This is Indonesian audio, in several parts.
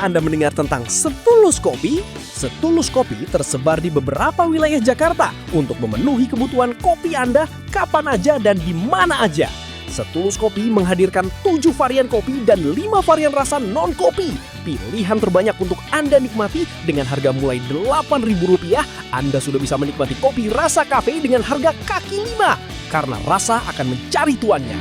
Anda mendengar tentang Setulus Kopi? Setulus Kopi tersebar di beberapa wilayah Jakarta untuk memenuhi kebutuhan kopi Anda kapan aja dan di mana aja. Setulus Kopi menghadirkan 7 varian kopi dan 5 varian rasa non-kopi. Pilihan terbanyak untuk Anda nikmati dengan harga mulai Rp8.000. Anda sudah bisa menikmati kopi rasa kafe dengan harga kaki 5. Karena rasa akan mencari tuannya.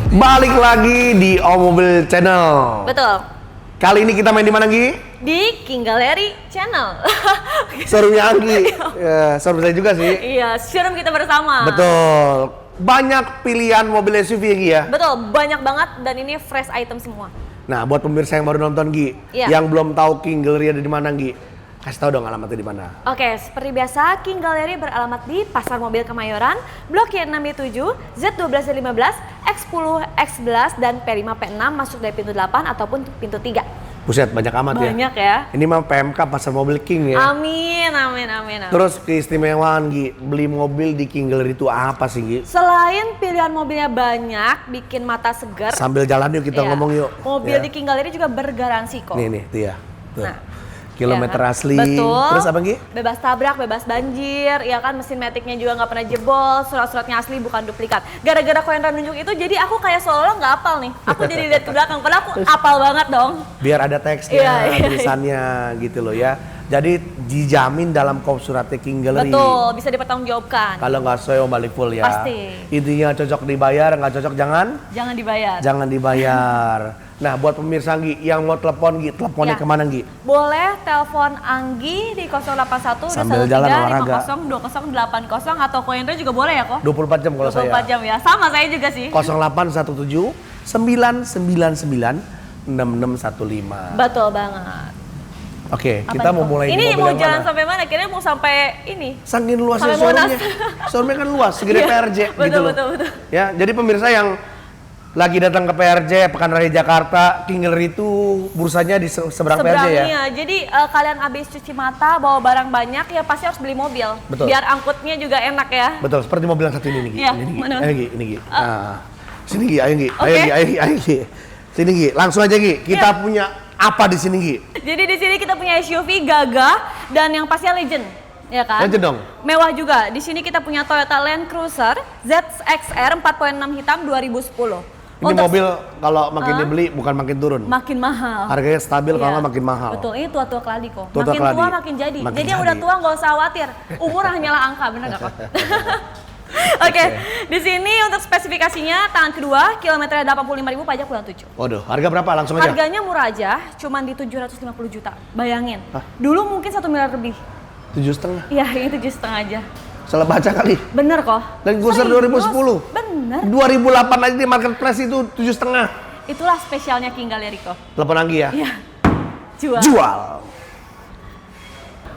Balik lagi di Mobil Channel. Betul. Kali ini kita main di mana, Gi? Di King Gallery Channel. Showroomnya Anggi. Ya, showroom saya juga sih. Iya, showroom kita bersama. Betul. Banyak pilihan mobil SUV ya, Gi ya? Betul, banyak banget dan ini fresh item semua. Nah, buat pemirsa yang baru nonton, Gi, yang belum tahu King Gallery ada di mana, Gi? Kasih tahu dong alamatnya di mana. Oke, seperti biasa King Gallery beralamat di Pasar Mobil Kemayoran, Blok Y6Y7, Z1215, X10, X11 dan P5 P6 masuk dari pintu 8 ataupun pintu 3. Buset, banyak amat ya. Banyak ya. Ini mah PMK Pasar Mobil King ya. Amin, amin, amin, amin. Terus keistimewaan, Gi, beli mobil di King Gallery itu apa sih, Gi? Selain pilihan mobilnya banyak, bikin mata segar. Sambil jalan yuk kita ngomong yuk. Mobil di King Gallery juga bergaransi kok. Nih, tuh ya. Tuh. Nah, kilometer ya kan? asli. Betul. Terus apa, Gi? Bebas tabrak, bebas banjir, ya kan, mesin maticnya juga nggak pernah jebol, surat-suratnya asli bukan duplikat. Gara-gara Koendra nunjuk itu, jadi aku kayak seolah nggak apal nih. Aku jadi lihat ke belakang, padahal aku apal banget dong. Biar ada teksnya, Iya. tulisannya gitu loh ya. Jadi dijamin dalam kop suratnya King Gallery. Betul, bisa dipertanggungjawabkan. Kalau nggak sesuai balik full ya. Pasti. Intinya cocok dibayar, nggak cocok jangan dibayar. Jangan dibayar. Nah, buat pemirsa Anggi yang mau telepon, Gi, teleponnya Ya. kemana, Gi? Boleh telepon Anggi di 081 Sambil jalan olahraga. 50 20 80 atau Koendra juga boleh ya kok? 24 jam kalau 24 jam ya. Sama saya juga sih. 0817 999 6615. Betul banget. Oke, Apa kita nih, mau Ko? mulai di Ini mobil mau yang jalan mana? sampai mana? Kira-kira mau sampai ini. Saking luasnya Sampai showroomnya. Monas. Showroomnya kan luas, segede Iya, PRJ betul, gitu loh. betul. Ya, jadi pemirsa yang lagi datang ke PRJ, Pekan Raya Jakarta, King Gallery itu bursanya di seberang PRJ ya? Seberangnya. Jadi kalian habis cuci mata, bawa barang banyak, ya pasti harus beli mobil. Betul. Biar angkutnya juga enak ya. Betul, seperti mobil yang satu ini nih, Gi. Iya, Ini, Gi. mana? Ayo, Gi, ini, Gi. Nah, sini, Gi, ayo, Gi. Ayo, Oke. Gi, ayo, Gi, ayo, Gi. Sini, Gi. Langsung aja, Gi. Kita punya apa di sini, Gi? Jadi di sini kita punya SUV gagah dan yang pastinya legend, ya kan? Legend dong. Mewah juga. Di sini kita punya Toyota Land Cruiser ZXR 4.6 hitam 2010. Ini mobil kalau makin dibeli bukan makin turun. Makin mahal. Harganya stabil kalau Iya. nggak makin mahal. Betul, ini tua-tua keladi kok. Tua-tua Makin keladi. tua makin jadi. Makin Jadi yang jadi. udah tua nggak usah khawatir. Umur hanyalah angka, bener nggak kok? Oke, di sini untuk spesifikasinya tangan kedua, kilometernya 85.000, pajak bulan 7. Waduh, harga berapa? Langsung aja. Harganya murah aja, cuman di 750 juta. Bayangin. Hah? Dulu mungkin 1 miliar lebih. 7,5. Iya, ini 7,5 aja. Salah baca kali. Bener kok. Land Cruiser Serius? 2010. Bener. 2008 aja di marketplace itu 7,5. Itulah spesialnya King Gallery kok. Telepon Anggi ya. Iya. Jual. Jual.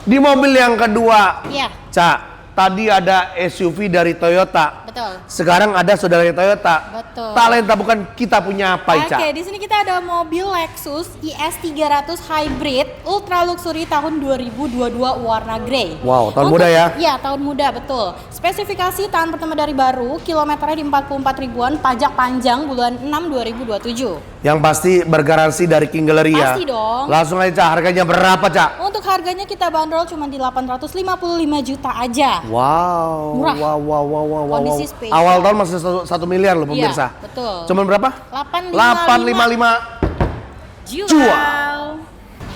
Di mobil yang kedua, Iya, Ca, tadi ada SUV dari Toyota. betul. Sekarang ada saudara Toyota. Betul. Talenta bukan kita punya apa, Ica? Oke, di sini kita ada mobil Lexus IS300 Hybrid Ultra Luxury tahun 2022 warna grey. Wow, tahun muda ya? Iya, tahun muda, betul. Spesifikasi tahun pertama dari baru, kilometernya di 44 ribuan, pajak panjang bulan 6 2027. Yang pasti bergaransi dari King Gallery ya. Pasti dong. Langsung aja, Ca, harganya berapa, Ca? Untuk harganya kita bandrol cuma di 855 juta aja. Wow, Murah. wow. Kondisi spesial. Awal tahun masih 1 miliar loh pemirsa. Iya, betul. Cuman berapa? 855. Jual.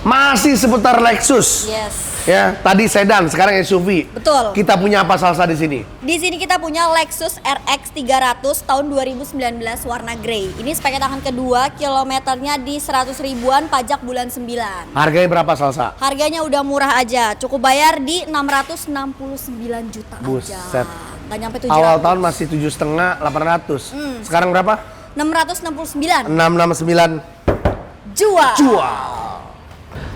Masih seputar Lexus. Yes, Ya, tadi sedan, sekarang SUV. betul. Kita punya apa salsa di sini? Di sini kita punya Lexus RX 300 tahun 2019 warna grey. Ini spek tangan kedua, kilometernya di 100 ribuan, pajak bulan 9. Harganya berapa salsa? Harganya udah murah aja, cukup bayar di 669 juta Buset. aja. Nggak nyampe 700. Awal tahun masih 7,5, 800. Sekarang berapa? 669. 669. Jual. Jual.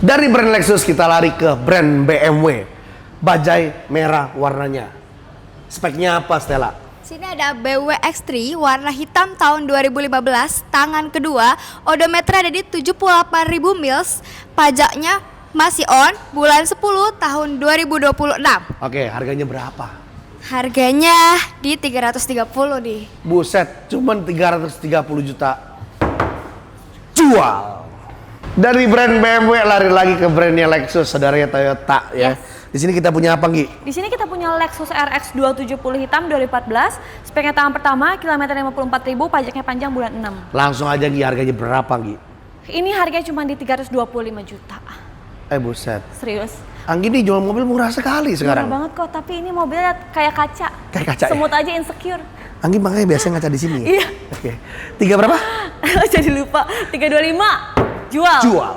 Dari brand Lexus kita lari ke brand BMW. Bajai merah warnanya. Speknya apa, Stella? Sini ada BMW X3 warna hitam tahun 2015, tangan kedua, odometer ada di 78.000 miles, pajaknya masih on, bulan 10 tahun 2026. Oke, harganya berapa? Harganya di 330 nih. Buset, cuman 330 juta. Jual. Dari brand BMW lari lagi ke brandnya Lexus, saudaranya Toyota ya. Di sini kita punya apa, Gi? Di sini kita punya Lexus RX 270 hitam 2014, speknya tahun pertama, kilometer 54.000, pajaknya panjang bulan 6. Langsung aja, Gi, harganya berapa, Gi? Ini harganya cuma di 325 juta. Buset. Serius. Anggi nih jual mobil murah sekali sekarang. Murah banget kok, tapi ini mobilnya kayak kaca. Kayak kaca ya? Semut aja insecure. Anggi makanya biasanya ngaca di sini ya? Iya. Oke. 3 berapa? Jadi lupa. 325. Jual. Jual.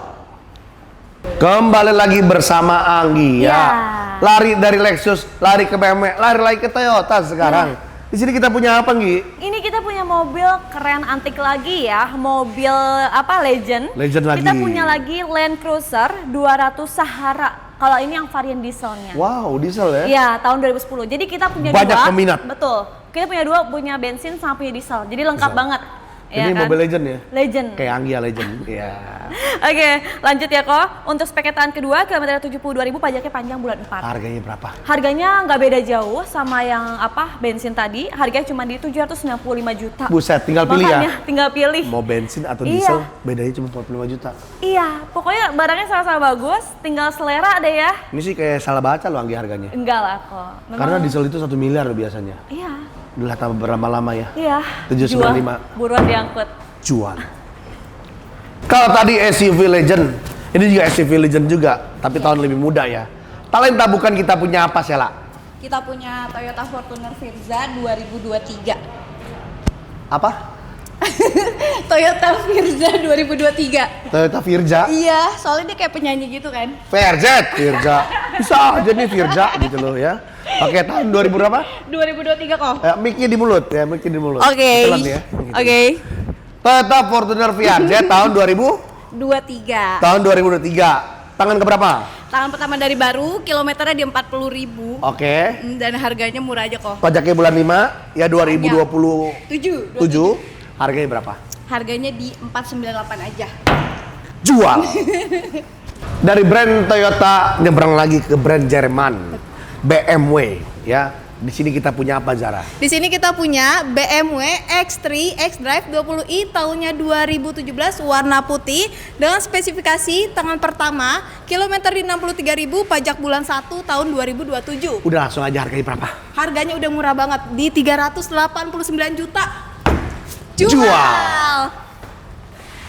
Kembali lagi bersama Anggi ya. Ya. Lari dari Lexus, lari ke BMW, lari lagi ke Toyota sekarang. Di sini kita punya apa, Anggi? Ini kita punya mobil keren antik lagi ya, mobil apa legend. Legend lagi. Kita punya lagi Land Cruiser 200 Sahara. Kalau ini yang varian dieselnya. Wow, diesel ya? Iya, tahun 2010. Jadi kita punya Banyak dua. peminat. Betul. Kita punya dua, punya bensin sama punya diesel. Jadi lengkap Diesel. banget. Ini Ya kan? mobil legend ya? Legend. Kayak Anggi ya legend. Iya. Oke, lanjut ya kok. Untuk speknya tahun kedua, kilometer 72.000, pajaknya panjang bulan 4. Harganya berapa? Harganya nggak beda jauh sama yang apa bensin tadi. Harganya cuma di 795 juta. Buset, tinggal pilih Makanya, ya? tinggal pilih. Mau bensin atau Iya. diesel, bedanya cuma 45 juta. Iya, pokoknya barangnya sama-sama bagus, tinggal selera deh ya. Ini sih kayak salah baca loh, Anggi, harganya. Enggak lah kok. Memang- Karena diesel itu 1 miliar loh biasanya. Iya, Udah tambah berlama-lama ya. iya. 795. Jual, buruan diangkut. Jual. Kalau tadi SUV Legend, ini juga SUV Legend juga, tapi tahun lebih muda ya. Talenta bukan kita punya apa, Sela? Kita punya Toyota Fortuner Firza 2023. Apa? Toyota Firza 2023. Toyota Firza. Iya, soalnya dia kayak penyanyi gitu kan. Firza. Bisa aja nih Firza gitu loh ya. Oke, tahun 2000 berapa? 2023 kok. Mic-nya di mulut ya, mic-nya di mulut. Oke. Pelan ya. Oke. Toyota Fortuner Fiat tahun 2000? 23. Tahun 2023. Tangan keberapa? Tangan pertama dari baru, kilometernya di 40.000. Oke. Dan harganya murah aja kok. Pajaknya bulan 5 ya 2027. 7. Harganya berapa? Harganya di 498 aja. Jual. Dari brand Toyota nyebrang lagi ke brand Jerman, BMW ya. Di sini kita punya apa, Zara? Di sini kita punya BMW X3 X-Drive 20i tahunnya 2017 warna putih dengan spesifikasi tangan pertama, kilometer di 63.000, pajak bulan 1 tahun 2027. Udah langsung aja harganya berapa? Harganya udah murah banget di 389 juta. Jual.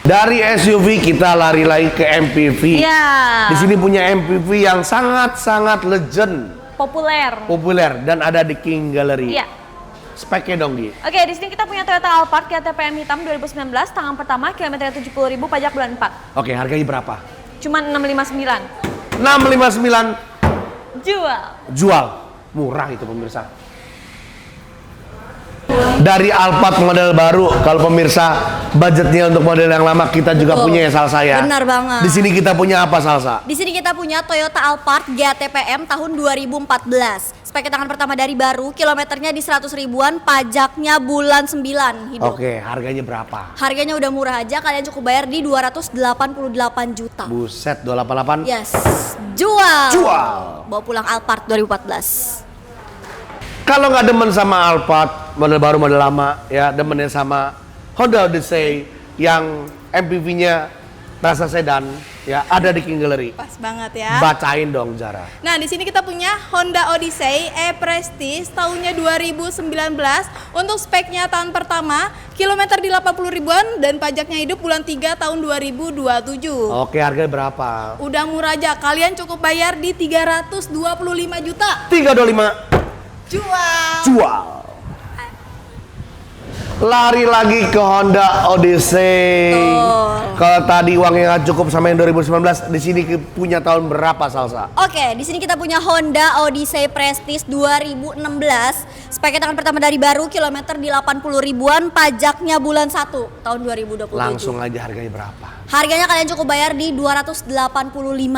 Dari SUV kita lari lagi ke MPV. Iya. Di sini punya MPV yang sangat-sangat legend, Populer. dan ada di King Gallery. Iya. Speknya dong, Gi. Oke, di sini kita punya Toyota Alphard KTPM hitam 2019, tangan pertama, kilometer 70.000, pajak bulan 4. Oke, harganya berapa? Cuma 659. 659. Jual. Jual. Murah itu pemirsa. Dari Alphard model baru, kalau pemirsa budgetnya untuk model yang lama kita juga Betul. punya ya, Salsa ya. Benar banget. Di sini kita punya apa, Salsa? Di sini kita punya Toyota Alphard GTPM tahun 2014. Spek tangan pertama dari baru, kilometernya di 100 ribuan, pajaknya bulan 9 hidup. Oke, harganya berapa? Harganya udah murah aja, kalian cukup bayar di 288 juta. Buset, 288. Yes, jual. Jual. Bawa pulang Alphard 2014. Kalau nggak demen sama Alphard, model baru, model lama, ya demennya sama Honda Odyssey yang MPV-nya rasa sedan, ya ada di King Gallery. Pas banget ya. Bacain dong, Zara. Nah, di sini kita punya Honda Odyssey E-Prestige tahunnya 2019 untuk speknya tahun pertama, kilometer di 80 ribuan dan pajaknya hidup bulan 3 tahun 2027. Oke, harganya berapa? Udah murah aja, kalian cukup bayar di 325 juta. 325. Jual. Jual. Lari lagi ke Honda Odyssey. Kalau tadi uangnya nggak cukup sama yang 2019, di sini punya tahun berapa, Salsa? Oke, di sini kita punya Honda Odyssey Prestige 2016. Spek tangan pertama dari baru, kilometer di 80 ribuan, pajaknya bulan 1 tahun 2027. Langsung aja harganya berapa? Harganya kalian cukup bayar di 285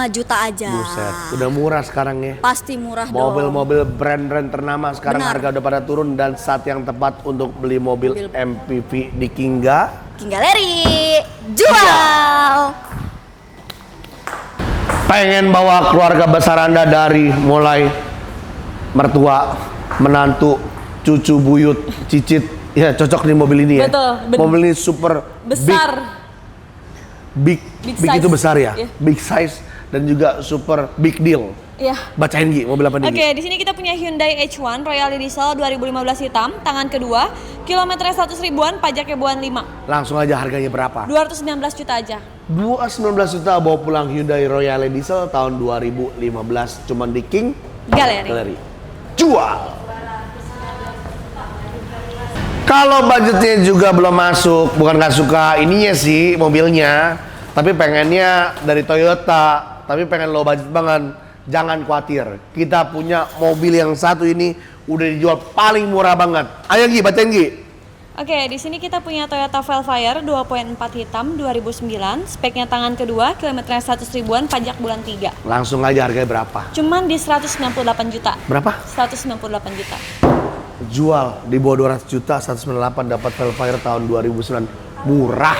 juta aja. Buset, udah murah sekarang ya. Pasti murah dong. Mobil-mobil brand-brand ternama sekarang Benar. harga udah pada turun dan saat yang tepat untuk beli mobil MPV di Kingga. King Galeri jual. Pengen bawa keluarga besar Anda dari mulai mertua, menantu, cucu, buyut, cicit. Ya cocok nih mobil ini ya. Betul, Mobil ini super Besar. Big Big itu size. besar ya. Iya. Big size dan juga super big deal. Iya. Bacain Gi, mobil apa nih? Oke, di sini kita punya Hyundai H1 Royal Diesel 2015 hitam, tangan kedua, kilometernya 100 ribuan, pajaknya bulan 5. Langsung aja harganya berapa? 219 juta aja. 219 juta bawa pulang Hyundai Royale Diesel tahun 2015 cuman di King Galeri. Jual. Kalau budgetnya juga belum masuk, bukan nggak suka ininya sih mobilnya, tapi pengennya dari Toyota, tapi pengen low budget banget, jangan khawatir. Kita punya mobil yang satu ini udah dijual paling murah banget. Ayo Gi, bacain Gi. Oke, di sini kita punya Toyota Velfire 2.4 hitam 2009, speknya tangan kedua, kilometernya 100 ribuan, pajak bulan 3. Langsung aja harganya berapa? Cuman di 198 juta. Berapa? 198 juta. Jual di bawah 200 juta, 198 dapat Velfire tahun 2009. Murah.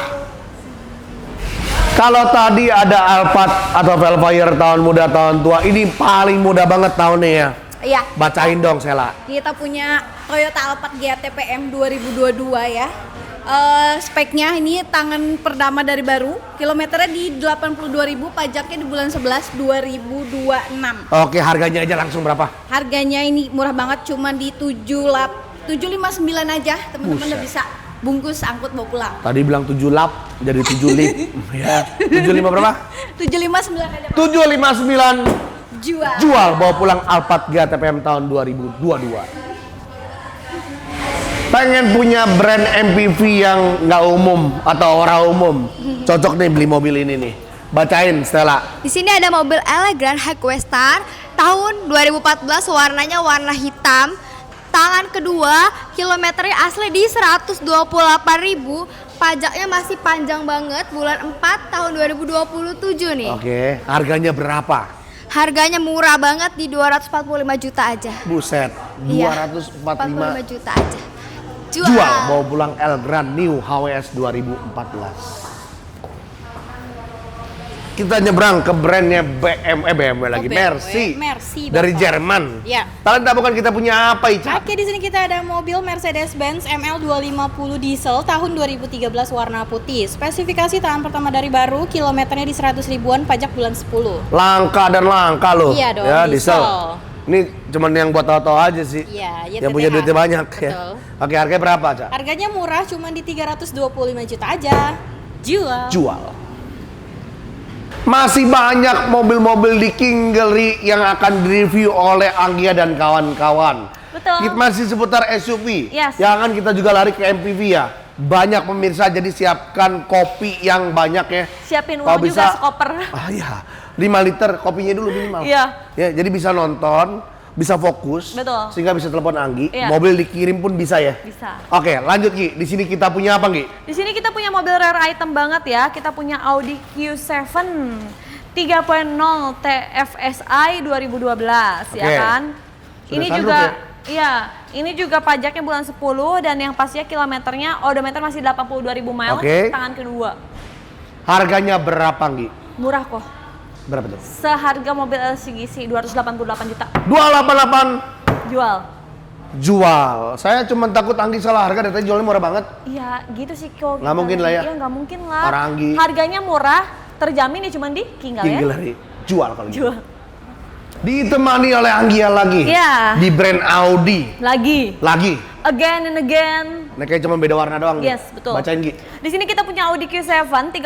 Kalau tadi ada Alphard atau Velfire tahun muda tahun tua, ini paling muda banget tahunnya ya. Iya. Bacain dong Sela. Kita punya Toyota Alphard GTPM 2022 ya. Speknya ini tangan pertama dari baru, kilometernya di 82.000, pajaknya di bulan 11 2026. Oke, harganya aja langsung berapa? Harganya ini murah banget, cuma di 759 aja, teman-teman udah bisa bungkus angkut bawa pulang. Tadi bilang 7 lap, jadi 7 lip. Ya. 75 berapa? 759 aja. 759 Jual. jual bawa pulang Alphard GTPM tahun 2022. Pengen punya brand MPV yang nggak umum atau orang umum, cocok nih beli mobil ini nih. Bacain Stella. Di sini ada mobil Elegant Highway-Star tahun 2014, warnanya warna hitam. Tangan kedua, kilometernya asli di 128.000, pajaknya masih panjang banget, bulan 4 tahun 2027 nih. Oke, harganya berapa? Harganya murah banget di 245 juta aja. Buset, Iya, 245 juta aja. jual bawa pulang Elgrand New HWS 2014. Kita nyebrang ke brandnya BMW lagi, BMW. Mercy. Mercy, Dari Bapak. Jerman. Ya. Talenta bukan kita punya apa Ica? Oke, di sini kita ada mobil Mercedes-Benz ML 250 diesel tahun 2013 warna putih. Spesifikasi tahun pertama dari baru, kilometernya di 100 ribuan, pajak bulan 10. Langka dan langka loh. Iya dong, ya, diesel. Ini cuman yang buat tahu-tahu aja sih. Iya, Yang punya duitnya banyak ya. Betul. Oke, harganya berapa, Cak? Harganya murah, cuma di 325 juta aja. Jual. Jual. Masih banyak mobil-mobil di King Gallery yang akan direview oleh Anggia dan kawan-kawan. Betul. Kita masih seputar SUV. Yes. Jangan kita juga lari ke MPV ya. Banyak pemirsa, jadi siapkan kopi yang banyak ya. Siapin Kalau uang juga sekoper. Ah ya, 5 liter kopinya dulu minimal. Iya. Ya, jadi bisa nonton, bisa fokus. Betul. Sehingga bisa telepon Anggi. Iya. Mobil dikirim pun bisa ya. Bisa. Oke, lanjut Gi. Di sini kita punya apa Gi? Di sini kita punya mobil rare item banget ya. Kita punya Audi Q7 3.0 TFSI 2012 ya Oke. kan. Sudah Ini sunroof juga ya? iya, ini juga pajaknya bulan 10 dan yang pastinya kilometernya odometer masih 82.000 mile, Oke. tangan kedua. Harganya berapa Gi? Murah kok. Berapa tuh? Seharga mobil LCGC 288 juta. 288 Jual. jual. Saya cuma takut Anggi salah harga, dari tadi jualnya murah banget. Iya, gitu sih kok. Nggak mungkin lah ya. Iya, nggak mungkin lah. Orang Anggi. Harganya murah, terjamin ya cuman di King King ya. Gallery. Jual kalau gitu. Jual. Ditemani oleh Anggia lagi. Iya. Di brand Audi. Lagi. Again and again. Nah, kayak cuma beda warna doang. nih. Yes, betul. Bacain Gi. Di sini kita punya Audi Q7 3.0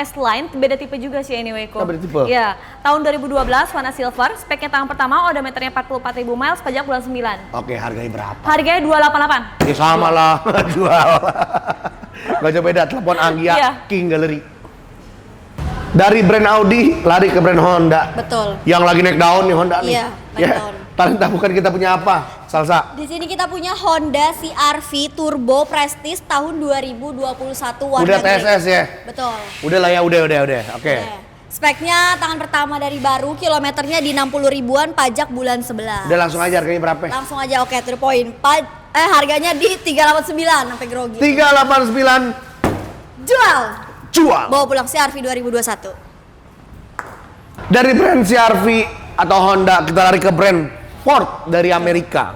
S-Line, beda tipe juga sih anyway kok. Oh, beda tipe? Iya, tahun 2012 warna silver, speknya tahun pertama, odometernya 44.000 miles, pajak bulan 9. Oke, harganya berapa? Harganya 288. Ya sama lah, jual. Gak jauh beda, telepon Anggia Iya. King Gallery. Dari brand Audi, lari ke brand Honda. Betul. Yang lagi naik daun nih Honda nih. Iya, naik Ya. daun. Talenta bukan kita punya apa? Salsa. Di sini kita punya Honda CR-V Turbo Prestige tahun 2021 warna Udah grey. TSS ya? Betul. Udah lah ya, udah. Oke. Speknya tangan pertama dari baru, kilometernya di 60 ribuan, pajak bulan 11. Udah langsung aja harganya berapa? Langsung aja, oke, to the point. Harganya di 389 sampai grogi. 389 Jual. jual. Bawa pulang CR-V 2021. Dari brand CR-V atau Honda kita lari ke brand Ford dari Amerika.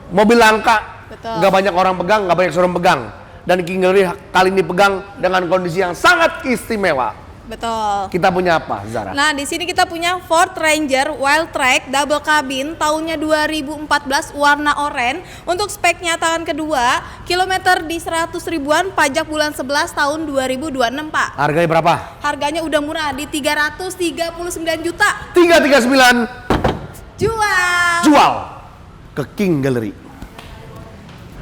Mobil langka, Betul. nggak banyak orang pegang, nggak banyak showroom pegang. Dan King Gallery kali ini pegang dengan kondisi yang sangat istimewa. Betul. Kita punya apa, Zara? Nah, di sini kita punya Ford Ranger Wildtrak double cabin tahunnya 2014 warna oranye. Untuk speknya tangan kedua, kilometer di 100 ribuan, pajak bulan 11 tahun 2026, Pak. Harganya berapa? Harganya udah murah di 339 juta. 339 Jual. jual ke King Gallery.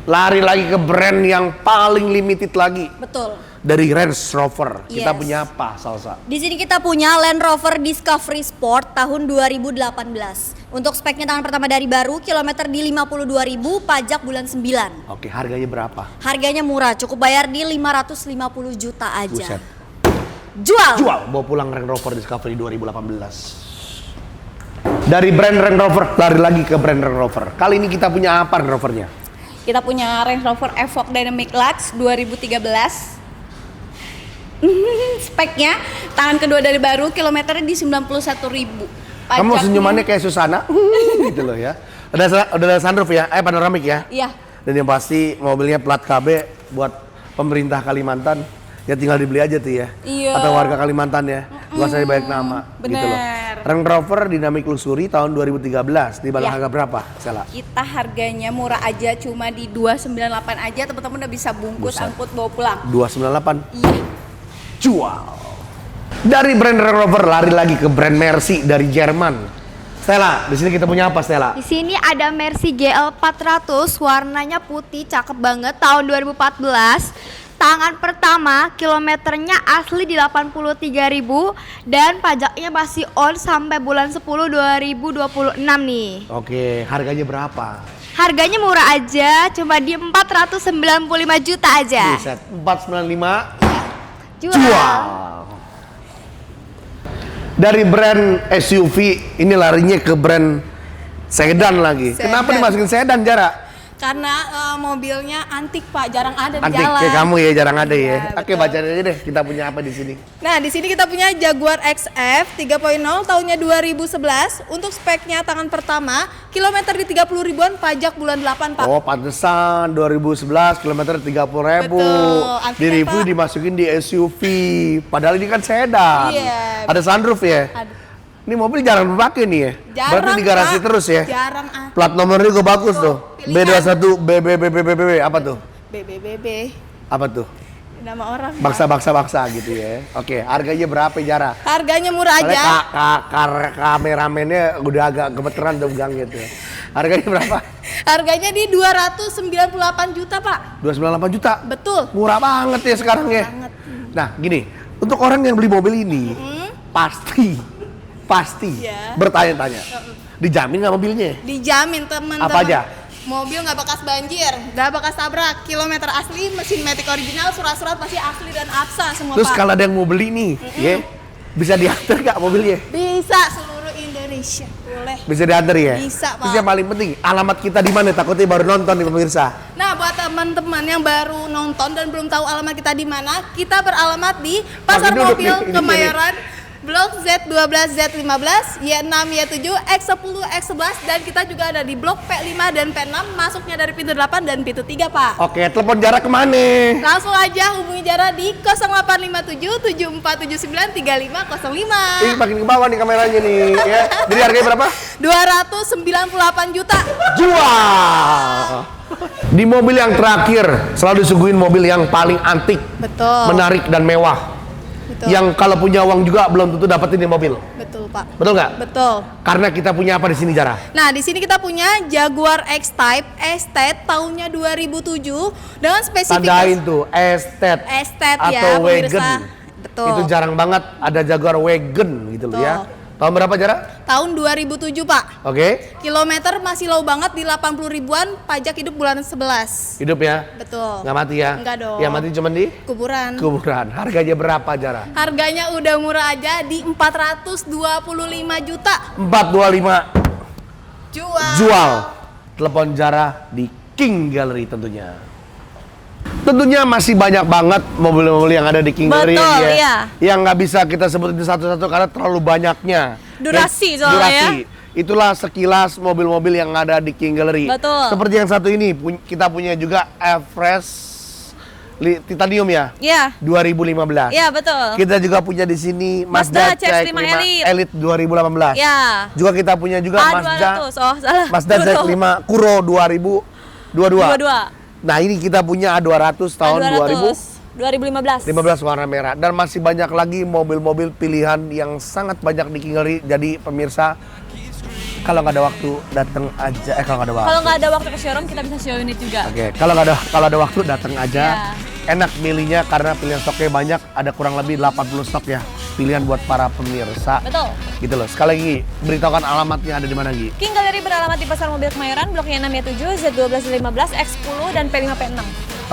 Lari lagi ke brand yang paling limited lagi Betul. dari Range Rover. Kita Yes. punya apa, Salsa? Di sini kita punya Land Rover Discovery Sport tahun 2018. Untuk speknya tangan pertama dari baru, kilometer di 52.000, pajak bulan 9. Oke, harganya berapa? Harganya murah, cukup bayar di 550 juta aja. Buset. Jual. Jual, bawa pulang Range Rover Discovery 2018. Dari brand Range Rover, lari lagi ke brand Range Rover. Kali ini kita punya apa Range Rovernya? Kita punya Range Rover Evoque Dynamic Lux 2013. Speknya tangan kedua dari baru, kilometernya di 91.000. Kamu senyumannya kayak Susana, gitu loh ya. Udah ada sunroof ya, panoramik ya. Iya. Dan yang pasti mobilnya plat KB buat pemerintah Kalimantan. Ya tinggal dibeli aja tuh ya. Iya. Atau warga Kalimantan ya. Gak usah banyak nama. Gitu loh. Bener. Range Rover Dynamic Luxury tahun 2013. Di balik Ya. harga berapa, Sela? Kita harganya murah aja, cuma di 298 aja, teman-teman udah bisa bungkus, Buset. angkut, bawa pulang. 298 Iya. jual. Dari brand Range Rover lari lagi ke brand Mercy dari Jerman. Stella, di sini kita punya apa, Stella? Di sini ada Mercy GL 400, warnanya putih, cakep banget, tahun 2014. Tangan pertama, kilometernya asli di 83.000 dan pajaknya masih on sampai bulan 10 2026 nih. Oke, harganya berapa? Harganya murah aja, cuma di 495 juta aja. Buset, 495 Jual. jual. Dari brand SUV ini larinya ke brand sedan lagi. Sedan. Kenapa dimasukin sedan, Jara? Karena mobilnya antik, Pak, jarang ada di Antik jalan. kayak kamu ya, jarang ada ya. Iya, Oke, betul. bacain aja deh. Kita punya apa di sini? Nah, di sini kita punya Jaguar XF 3.0 tahunnya 2011. Untuk speknya tangan pertama, kilometer di 30 ribuan, pajak bulan 8, Pak. Oh, pantesan 2011 kilometer 30.000. Betul, antik Di ya, review Pak. dimasukin di SUV. Padahal ini kan sedan. Iya. Ada sunroof ya. Ada. Ini mobil jarang dipakai nih ya. Berarti di garasi Pak. terus ya. Jarang, Plat nomornya juga bagus tuh. pilihan. B21 BBBBBB apa tuh? BBBB. Apa tuh? Nama orang. Pak. Baksa gitu ya. Oke, harganya berapa, Jara? Harganya murah Soalnya aja. kameramennya udah agak gemeteran tuh pegang gitu. Harganya berapa? Harganya di 298 juta, Pak. 298 juta. Betul. Murah banget ya sekarang ya. Nah, gini, untuk orang yang beli mobil ini pasti Iya. bertanya-tanya. Dijamin nggak mobilnya? Dijamin, teman-teman. Apa aja? Mobil nggak bekas banjir, nggak bekas tabrak, kilometer asli, mesin matic original, surat-surat pasti asli dan absa semua, Terus Pak. kalau ada yang mau beli nih, ya, bisa diantar nggak mobilnya? Bisa seluruh Indonesia, boleh. Bisa diantar ya? Bisa, Pak. Terus yang paling penting, alamat kita di mana? Takutnya baru nonton nih pemirsa. Nah, buat teman-teman yang baru nonton dan belum tahu alamat kita di mana, kita beralamat di Pasar Pakai duduk Mobil nih, ini Kemayoran, Blok Z12, Z15, Y6, Y7, X10, X11, dan kita juga ada di Blok P5 dan P6, masuknya dari pintu 8 dan pintu 3, Pak. Oke, telepon jarak kemana? Langsung aja hubungi Jara di 0857 7479 3505. Ini makin ke bawah nih kameranya nih, ya. Jadi harganya berapa? 298 juta. Jual. Di mobil yang terakhir selalu disuguhin mobil yang paling antik, Betul. menarik dan mewah. Betul. Yang kalau punya uang juga belum tentu dapetin di mobil. Betul, Pak. Betul nggak? Betul. Karena kita punya apa di sini, Jara? Nah, di sini kita punya Jaguar X-Type Estate tahunnya 2007 dengan spesifikasi Tandain tuh, Estate Estate atau ya, pemirsa. Wagon. Betul. Itu jarang banget ada Jaguar Wagon gitu loh ya. Tahun berapa Jara? Tahun 2007 Pak. Oke. Kilometer masih low banget di 80 ribuan, pajak hidup bulan 11. Hidup ya? Betul. Nggak mati ya? Nggak dong. Yang mati cuma di Kuburan. kuburan. Harganya berapa Jara? Harganya udah murah aja di 425 juta. 425. Jual. Telepon Jara di King Gallery tentunya. Tentunya masih banyak banget mobil-mobil yang ada di King Gallery Betul, ya. iya. Yang nggak bisa kita sebutin satu-satu karena terlalu banyaknya. Durasi Dan soalnya ya. Itulah sekilas mobil-mobil yang ada di King Gallery. Betul. Seperti yang satu ini, kita punya juga Everest Titanium ya. Iya. 2015. Iya, betul. Kita juga punya di sini Mazda Mazda CX-5 CX-5 Elite 2018. Ya. Juga kita punya juga A200. Oh, salah. Mazda Kuro. CX-5 Kuro 2022. 22. Nah, ini kita punya A200 tahun 2015. 2015 warna merah dan masih banyak lagi mobil-mobil pilihan yang sangat banyak di King Gallery. Jadi pemirsa, kalau nggak ada waktu datang aja. Kalau nggak ada waktu. Kalau nggak ada waktu ke showroom, kita bisa show unit juga. Oke, kalau ada waktu datang aja. Iya. Enak milihnya karena pilihan stoknya banyak, ada kurang lebih 80 stok ya. Pilihan buat para pemirsa. Betul. Gitu loh. Sekali lagi, beritahukan alamatnya ada di mana, Gi? King Gallery beralamat di Pasar Mobil Kemayoran, bloknya 6Y7, Z1215, X10 dan P5 P6.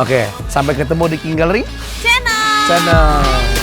Oke, sampai ketemu di King Gallery Channel. Channel.